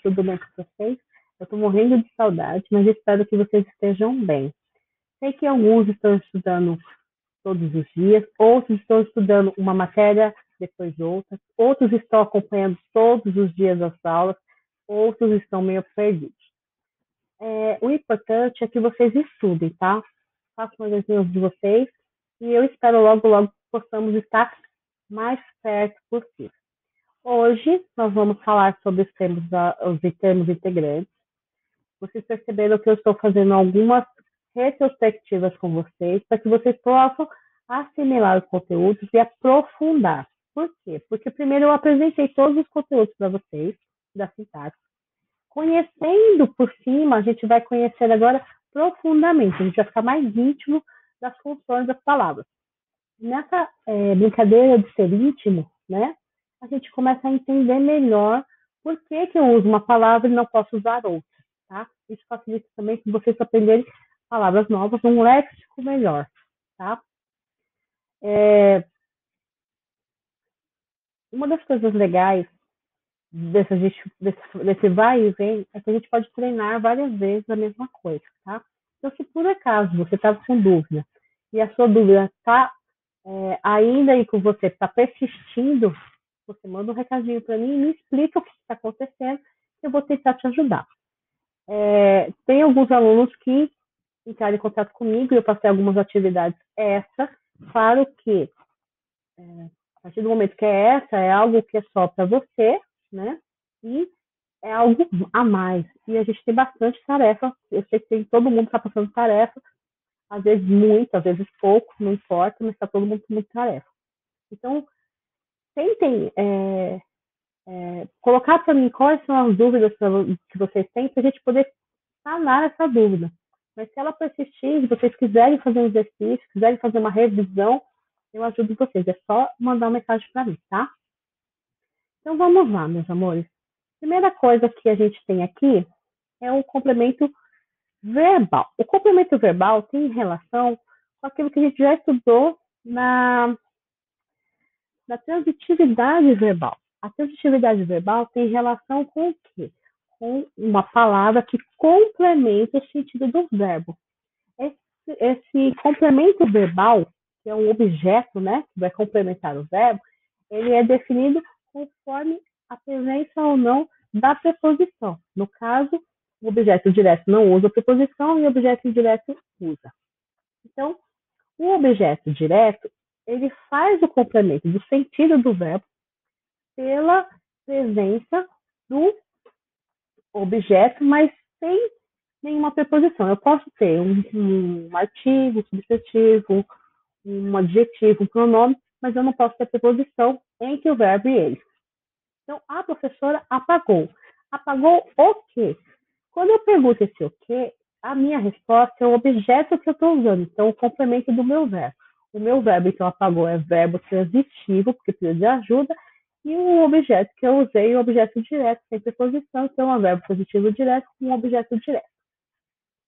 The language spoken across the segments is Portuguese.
Tudo bem com vocês? Eu estou morrendo de saudade, mas espero que vocês estejam bem. Sei que alguns estão estudando todos os dias, outros estão estudando uma matéria depois de outra, outros estão acompanhando todos os dias as aulas, outros estão meio perdidos. O importante é que vocês estudem, tá? Façam as desenhos de vocês e eu espero logo, logo possamos estar mais perto possível. Hoje nós vamos falar sobre os termos integrantes. Vocês perceberam que eu estou fazendo algumas retrospectivas com vocês para que vocês possam assimilar os conteúdos e aprofundar. Por quê? Porque primeiro eu apresentei todos os conteúdos para vocês da sintaxe. Conhecendo por cima, a gente vai conhecer agora profundamente, a gente vai ficar mais íntimo das funções das palavras. Nessa brincadeira de ser íntimo, né, a gente começa a entender melhor por que eu uso uma palavra e não posso usar outra. Tá? Isso facilita também que vocês aprenderem palavras novas, um léxico melhor. Tá? Uma das coisas legais desse vai e vem é que a gente pode treinar várias vezes a mesma coisa. Tá? Então, se por acaso você estava com dúvida e a sua dúvida está ainda aí com você, está persistindo, você manda um recadinho para mim e me explica o que está acontecendo, que eu vou tentar te ajudar. Tem alguns alunos que entraram em contato comigo e eu passei algumas atividades extra. Claro que a partir do momento que é essa, é algo que é só para você, né? E é algo a mais. E a gente tem bastante tarefa. Eu sei que todo mundo está passando tarefa, às vezes muito, às vezes pouco, não importa, mas está todo mundo com muita tarefa. Então, tentem colocar para mim quais são as dúvidas que vocês têm para a gente poder sanar essa dúvida. Mas se ela persistir, se vocês quiserem fazer um exercício, quiserem fazer uma revisão, eu ajudo vocês. É só mandar uma mensagem para mim, tá? Então vamos lá, meus amores. Primeira coisa que a gente tem aqui é o complemento verbal. O complemento verbal tem relação com aquilo que a gente já estudou na transitividade verbal. A transitividade verbal tem relação com o quê? Com uma palavra que complementa o sentido do verbo. Esse complemento verbal, que é um objeto, né, que vai complementar o verbo, ele é definido conforme a presença ou não da preposição. No caso, o objeto direto não usa a preposição e o objeto indireto usa. Então, o objeto direto, ele faz o complemento do sentido do verbo pela presença do objeto, mas sem nenhuma preposição. Eu posso ter um artigo, um substantivo, um adjetivo, um pronome, mas eu não posso ter preposição entre o verbo e ele. Então, a professora apagou. Apagou o quê? Quando eu pergunto esse o quê, a minha resposta é o objeto que eu estou usando, então o complemento do meu verbo. O meu verbo, então, apagou é verbo transitivo, porque precisa de ajuda, e o objeto que eu usei é o objeto direto, sem preposição, então é um verbo positivo direto com um objeto direto.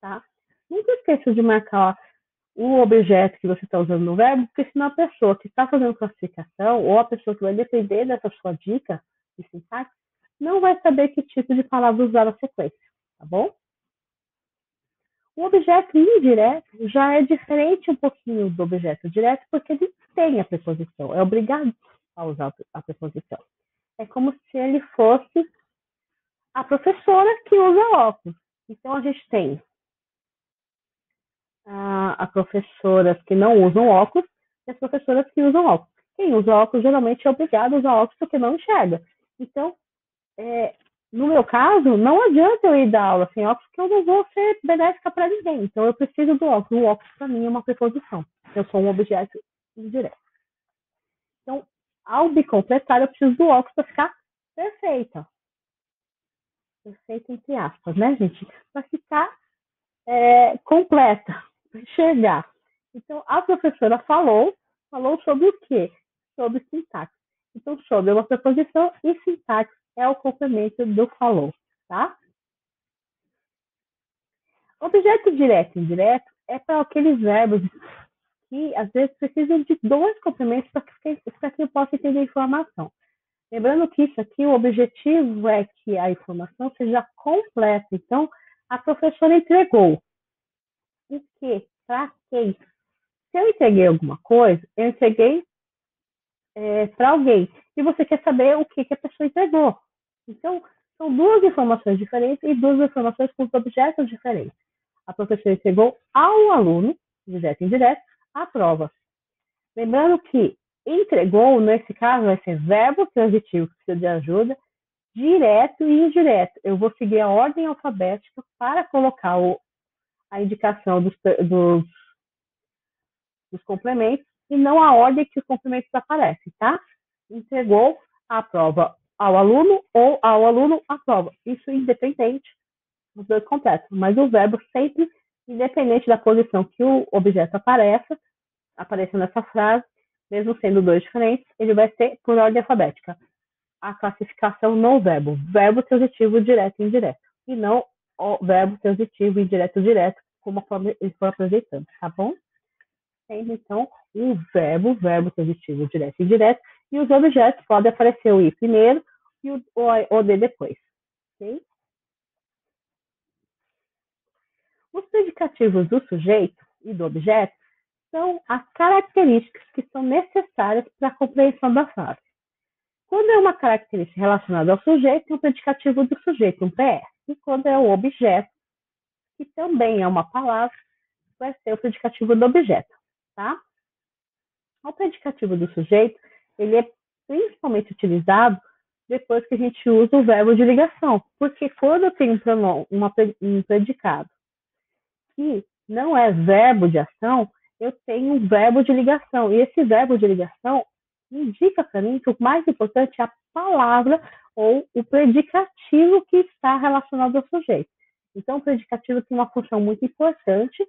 Tá? Nunca esqueça de marcar o objeto que você está usando no verbo, porque senão a pessoa que está fazendo classificação, ou a pessoa que vai depender dessa sua dica de sintaxe, não vai saber que tipo de palavra usar na sequência, tá bom? O objeto indireto já é diferente um pouquinho do objeto direto, porque ele tem a preposição, é obrigado a usar a preposição. É como se ele fosse a professora que usa óculos. Então, a gente tem as professoras que não usam óculos e as professoras que usam óculos. Quem usa óculos geralmente é obrigado a usar óculos porque não enxerga. Então, no meu caso, não adianta eu ir dar aula sem óculos porque eu não vou ser benéfica para ninguém. Então, eu preciso do óculos. O óculos, para mim, é uma preposição. Eu sou um objeto indireto. Então, ao me completar, eu preciso do óculos para ficar perfeita. Perfeita entre aspas, né, gente? Para ficar completa, para enxergar. Então, a professora falou sobre o quê? Sobre sintaxe. Então, sobre é uma preposição e sintaxe é o complemento do falou, tá? Objeto direto e indireto é para aqueles verbos que, às vezes, precisam de dois complementos para que eu possa entender a informação. Lembrando que isso aqui, o objetivo é que a informação seja completa. Então, a professora entregou o quê? Para quem? Se eu entreguei alguma coisa, eu entreguei para alguém. E você quer saber o que a pessoa entregou. Então, são duas informações diferentes e duas informações com objetos diferentes. A professora entregou ao aluno, direto e indireto, a prova. Lembrando que entregou, nesse caso, vai ser verbo transitivo, que precisa de ajuda, direto e indireto. Eu vou seguir a ordem alfabética para colocar a indicação dos complementos e não a ordem que os complementos aparecem, tá? Entregou a prova ao aluno ou ao aluno a prova. Isso independente dos dois completos. Mas o verbo sempre, independente da posição que o objeto apareça nessa frase, mesmo sendo dois diferentes, ele vai ser por ordem alfabética. A classificação no verbo. Verbo transitivo direto e indireto. E não o verbo transitivo indireto direto, como eles foram apresentando, tá bom? Sempre, então, o verbo transitivo direto e indireto, e os objetos podem aparecer o i primeiro e o de depois. Okay? Os predicativos do sujeito e do objeto são as características que são necessárias para a compreensão da frase. Quando é uma característica relacionada ao sujeito, é um predicativo do sujeito, um PS. E quando é o objeto, que também é uma palavra, vai ser o predicativo do objeto, tá? O predicativo do sujeito, ele é principalmente utilizado depois que a gente usa o verbo de ligação, porque quando eu tenho um predicado que não é verbo de ação, eu tenho um verbo de ligação, e esse verbo de ligação indica para mim que o mais importante é a palavra ou o predicativo que está relacionado ao sujeito. Então, o predicativo tem uma função muito importante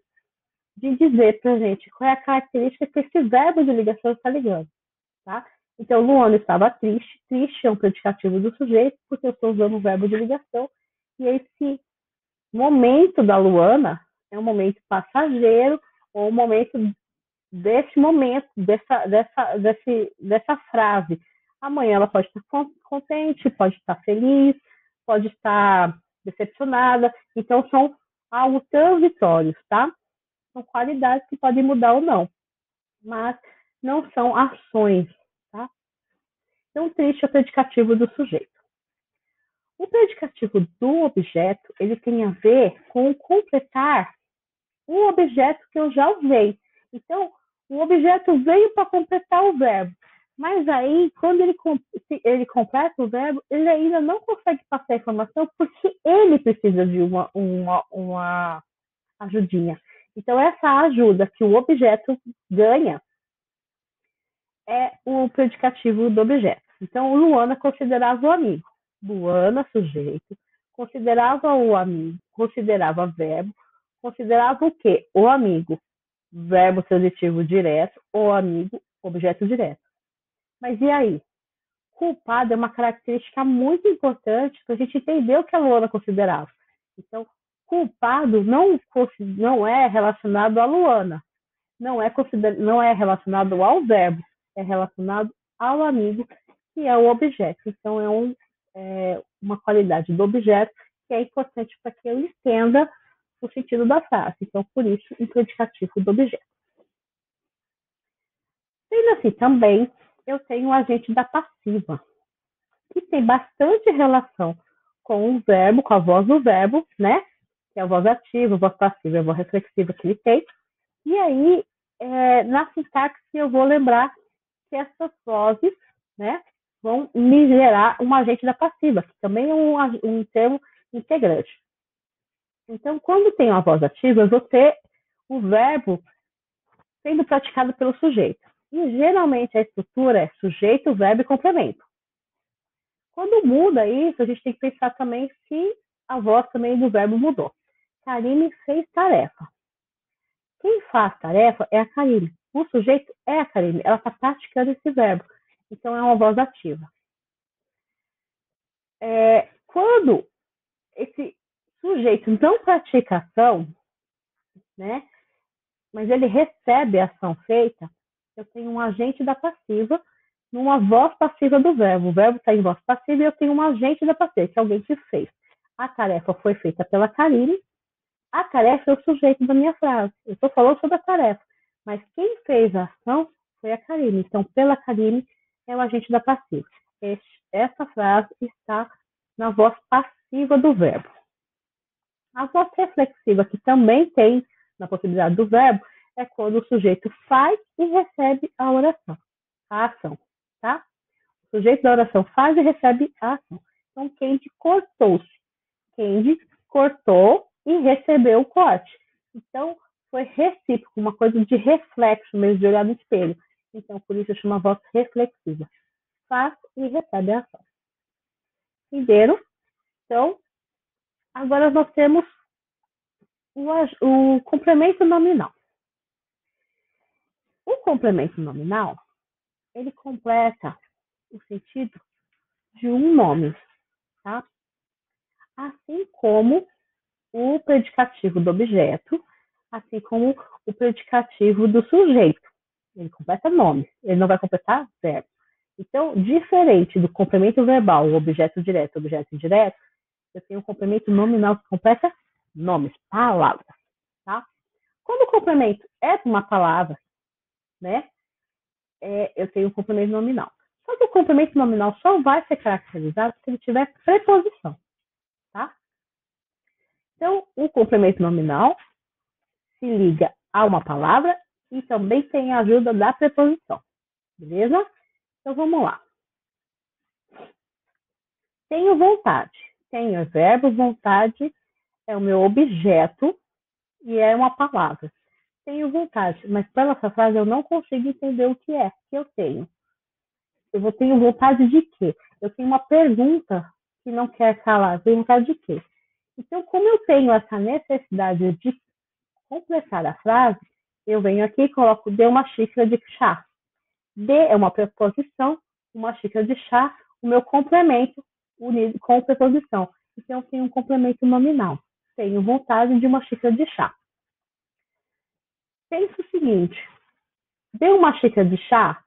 de dizer para a gente qual é a característica que esse verbo de ligação está ligando. Tá? Então, Luana estava triste. Triste é um predicativo do sujeito, porque eu estou usando o verbo de ligação. E esse momento da Luana é um momento passageiro ou um momento dessa frase. Amanhã ela pode estar contente, pode estar feliz, pode estar decepcionada. Então, são algo transitórios, tá? São qualidades que podem mudar ou não, mas não são ações, tá? Então, triste é o predicativo do sujeito. O predicativo do objeto, ele tem a ver com completar o objeto que eu já usei. Então, o objeto veio para completar o verbo, mas aí, quando ele completa o verbo, ele ainda não consegue passar a informação porque ele precisa de uma ajudinha. Então, essa ajuda que o objeto ganha é o predicativo do objeto. Então, Luana considerava o amigo. Luana, sujeito, considerava o amigo, considerava verbo, considerava o quê? O amigo. Verbo transitivo direto, o amigo, objeto direto. Mas e aí? Culpado é uma característica muito importante para a gente entender o que a Luana considerava. Então, culpado não é relacionado à Luana, não é relacionado ao verbo, é relacionado ao amigo, que é o objeto. Então, uma qualidade do objeto que é importante para que eu entenda o sentido da frase. Então, por isso, um predicativo do objeto. Sendo assim, também, eu tenho o agente da passiva, que tem bastante relação com o verbo, com a voz do verbo, né? Que é a voz ativa, a voz passiva, a voz reflexiva que ele tem. E aí, na sintaxe, eu vou lembrar que essas vozes, né, vão me gerar um agente da passiva, que também é um termo integrante. Então, quando tem uma voz ativa, eu vou ter o verbo sendo praticado pelo sujeito. E geralmente a estrutura é sujeito, verbo e complemento. Quando muda isso, a gente tem que pensar também se a voz também do verbo mudou. Karine fez tarefa. Quem faz tarefa é a Karine. O sujeito é a Karine. Ela está praticando esse verbo. Então, é uma voz ativa. Quando esse sujeito não pratica ação, né, mas ele recebe a ação feita, eu tenho um agente da passiva numa voz passiva do verbo. O verbo está em voz passiva e eu tenho um agente da passiva, que é alguém que fez. A tarefa foi feita pela Karine. A tarefa é o sujeito da minha frase. Eu estou falando sobre a tarefa. Mas quem fez a ação foi a Karine. Então, pela Karine é o agente da passiva. Essa frase está na voz passiva do verbo. A voz reflexiva, que também tem na possibilidade do verbo, é quando o sujeito faz e recebe a oração, a ação, tá? O sujeito da oração faz e recebe a ação. Então, Kendi cortou-se. Kendi cortou e recebeu o corte. Então, foi recíproco, uma coisa de reflexo mesmo, de olhar no espelho. Então, por isso eu chamo a voz reflexiva. Faz e recebe a ação. Entenderam? Então, agora nós temos o complemento nominal. O complemento nominal, ele completa o sentido de um nome, tá? Assim como o predicativo do objeto, assim como o predicativo do sujeito. Ele completa nome, ele não vai completar verbo. Então, diferente do complemento verbal, o objeto direto, o objeto indireto, eu tenho um complemento nominal que completa nomes, palavras, tá? Quando o complemento é uma palavra, né, eu tenho um complemento nominal. Só que o complemento nominal só vai ser caracterizado se ele tiver preposição, tá? Então, o complemento nominal se liga a uma palavra e também tem a ajuda da preposição, beleza? Então, vamos lá. Tenho vontade. Tenho é verbo, vontade é o meu objeto e é uma palavra. Tenho vontade, mas pela essa frase eu não consigo entender o que é que eu tenho. Eu tenho vontade de quê? Eu tenho uma pergunta que não quer calar. Tenho vontade de quê? Então, como eu tenho essa necessidade de completar a frase, eu venho aqui e coloco dê uma xícara de chá. Dê é uma preposição, uma xícara de chá, o meu complemento unido com preposição. Então, eu tenho um complemento nominal. Tenho vontade de uma xícara de chá. Pensa o seguinte, dê uma xícara de chá,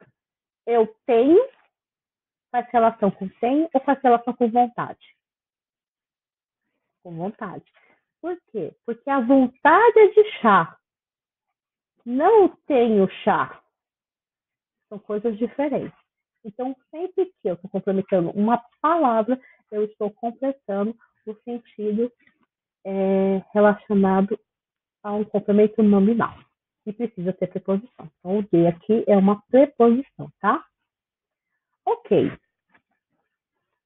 eu tenho, faz relação com tenho ou faz relação com vontade? Com vontade. Por quê? Porque a vontade é de chá. Não tenho chá. São coisas diferentes. Então, sempre que eu estou complementando uma palavra, eu estou completando o sentido relacionado a um complemento nominal. E precisa ter preposição. Então, o de aqui é uma preposição, tá? Ok.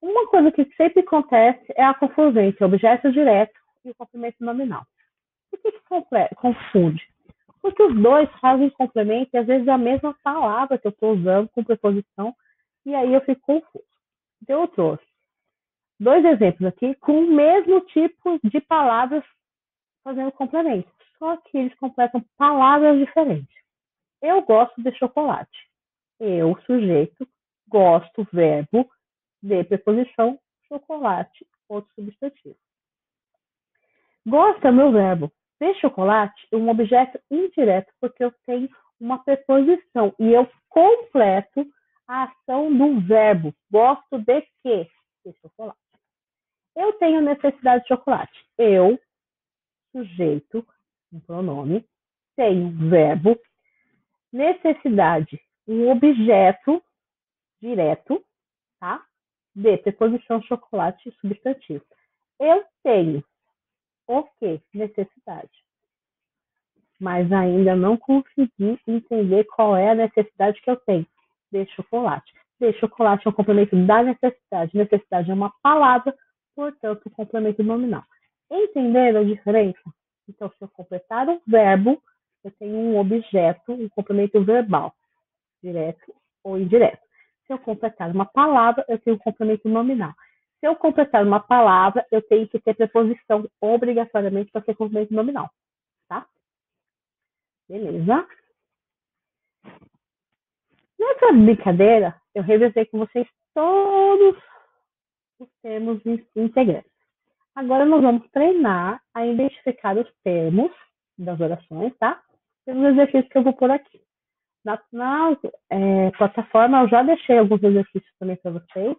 Uma coisa que sempre acontece é a confusão entre o objeto direto e o complemento nominal. Por que confunde? Porque os dois fazem complemento e às vezes é a mesma palavra que eu estou usando com preposição e aí eu fico confuso. Então eu trouxe dois exemplos aqui com o mesmo tipo de palavras fazendo complemento, só que eles completam palavras diferentes. Eu gosto de chocolate. Eu, sujeito, gosto, verbo, de preposição, chocolate, outro substantivo. Gosta é meu verbo. De chocolate é um objeto indireto, porque eu tenho uma preposição e eu completo a ação do verbo. Gosto de quê? De chocolate. Eu tenho necessidade de chocolate. Eu, sujeito, um pronome, tenho verbo, necessidade, um objeto direto, tá? De preposição chocolate substantivo. Eu tenho o que? Necessidade. Mas ainda não consegui entender qual é a necessidade que eu tenho de chocolate. De chocolate é um complemento da necessidade. Necessidade é uma palavra, portanto, um complemento nominal. Entenderam a diferença? Então, se eu completar um verbo, eu tenho um objeto, um complemento verbal, direto ou indireto. Se eu completar uma palavra, eu tenho um complemento nominal. Se eu completar uma palavra, eu tenho que ter preposição obrigatoriamente para ser complemento nominal, tá? Beleza? Nessa brincadeira, eu revisei com vocês todos os termos integrantes. Agora nós vamos treinar a identificar os termos das orações, tá? Pelos exercícios que eu vou pôr aqui. Na plataforma eu já deixei alguns exercícios também para vocês.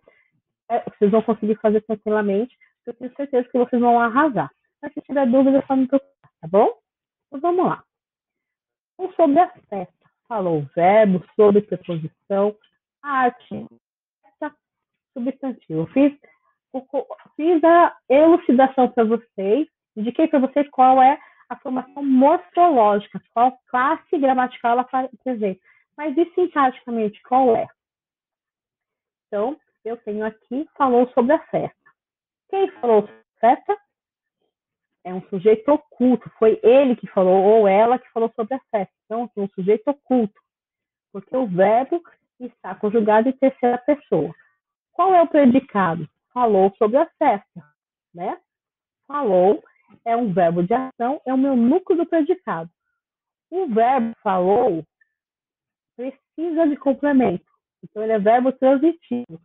Vocês vão conseguir fazer tranquilamente. Eu tenho certeza que vocês vão arrasar. Mas se tiver dúvida, é só me procurar, tá bom? Então vamos lá. Então, sobre a festa. Falou verbo, sobre preposição, arte, festa, substantivo. Fiz a elucidação para vocês, indiquei para vocês qual é a formação morfológica, qual classe gramatical ela apresenta. Mas e sintaticamente, qual é? Então, eu tenho aqui, falou sobre a festa. Quem falou sobre a festa? É um sujeito oculto. Foi ele que falou, ou ela que falou sobre a festa. Então, é um sujeito oculto, porque o verbo está conjugado em terceira pessoa. Qual é o predicado? Falou sobre a festa, né? Falou é um verbo de ação, é o meu núcleo do predicado. O verbo falou precisa de complemento. Então, ele é verbo transitivo.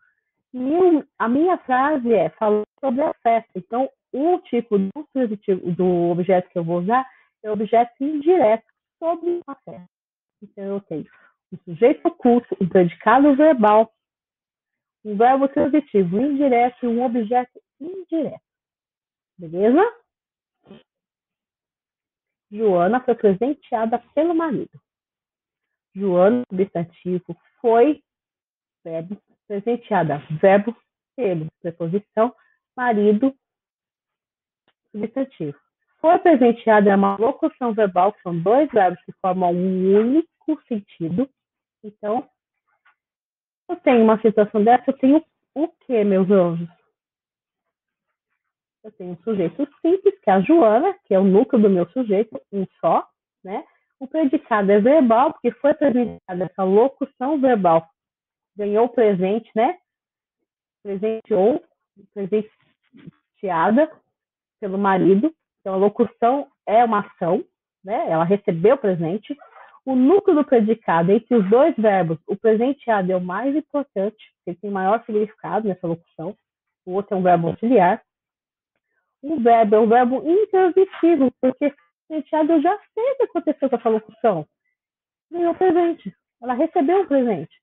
E a minha frase é falou sobre a festa. Então, o tipo do transitivo do objeto que eu vou usar é o objeto indireto sobre a festa. Então, eu tenho um sujeito oculto, um predicado verbal, um verbo transitivo indireto e um objeto indireto. Beleza? Joana foi presenteada pelo marido. Joana, substantivo, foi, verbo, presenteada, verbo, pelo, preposição, marido, substantivo. Foi presenteada é uma locução verbal, que são dois verbos que formam um único sentido. Então, eu tenho uma situação dessa, eu tenho o que, meus anjos? Eu tenho um sujeito simples, que é a Joana, que é o núcleo do meu sujeito, um só, né? O predicado é verbal, porque foi apresentada essa locução verbal. Ganhou presente, né? Presenteou, presenteada pelo marido. Então, a locução é uma ação, né? Ela recebeu presente. O núcleo do predicado, entre os dois verbos, o presenteado é o mais importante, ele tem maior significado nessa locução. O outro é um verbo auxiliar. O verbo é um verbo intransitivo, porque presenteado eu já sei o que aconteceu com essa locução. Ganhou presente. Ela recebeu um presente.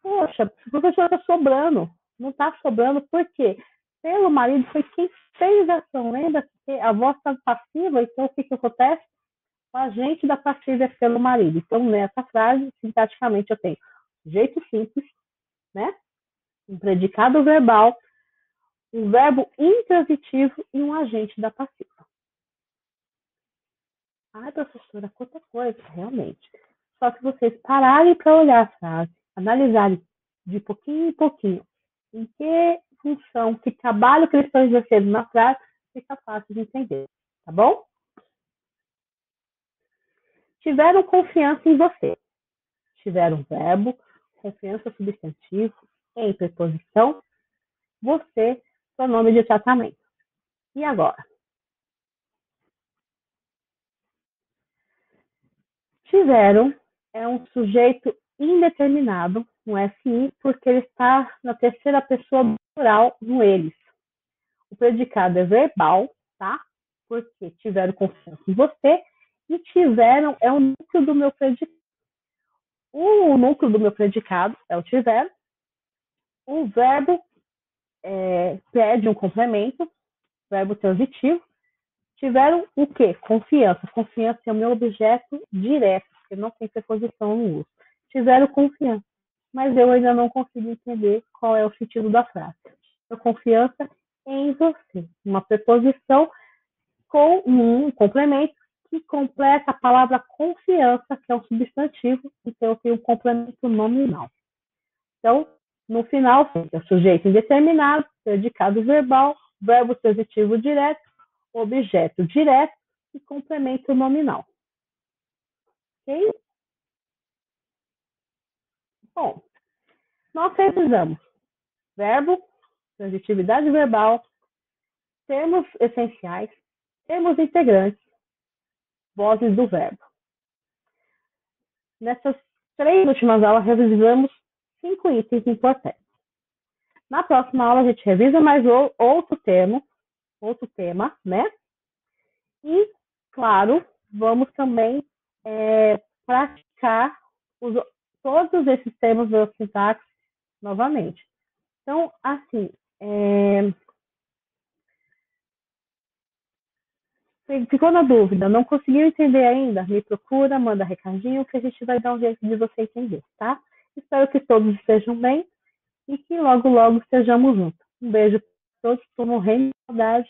Poxa, o professor está sobrando. Não está sobrando, por quê? Pelo marido foi quem fez a ação. Lembra que a voz está passiva, então o que, que acontece? O agente da passiva é pelo marido. Então, nessa frase, sintaticamente, eu tenho jeito simples, né? Um predicado verbal, um verbo intransitivo e um agente da passiva. Ai, professora, quanta coisa, realmente. Só que vocês pararem para olhar a frase, analisarem de pouquinho em pouquinho em que função, que trabalho que eles estão exercendo na frase, fica fácil de entender, tá bom? Tiveram confiança em você. Tiveram verbo, confiança substantivo, em preposição, você, pronome de tratamento. E agora? Tiveram é um sujeito indeterminado, um SI, porque ele está na terceira pessoa do plural no eles. O predicado é verbal, tá? Porque tiveram confiança em você e tiveram é o núcleo do meu predicado. O núcleo do meu predicado é o tiveram. O verbo pede um complemento, verbo transitivo. Tiveram o quê? Confiança. Confiança é o meu objeto direto, porque não tem preposição no uso. Tiveram confiança, mas eu ainda não consigo entender qual é o sentido da frase. Confiança em você. Uma preposição com um complemento que completa a palavra confiança, que é um substantivo, então eu tenho um complemento nominal. Então, no final, fica sujeito indeterminado, predicado verbal, verbo transitivo direto, objeto direto e complemento nominal. Ok? Bom, nós precisamos verbo, transitividade verbal, termos essenciais, termos integrantes, vozes do verbo. Nessas 3 últimas aulas, revisamos 5 itens importantes. Na próxima aula, a gente revisa mais outro tema, né? E, claro, vamos também praticar uso todos esses termos da sintaxe novamente. Então, assim, ficou na dúvida, não conseguiu entender ainda? Me procura, manda recadinho que a gente vai dar um jeito de você entender, tá? Espero que todos estejam bem e que logo, logo estejamos juntos. Um beijo para todos, estou morrendo de saudade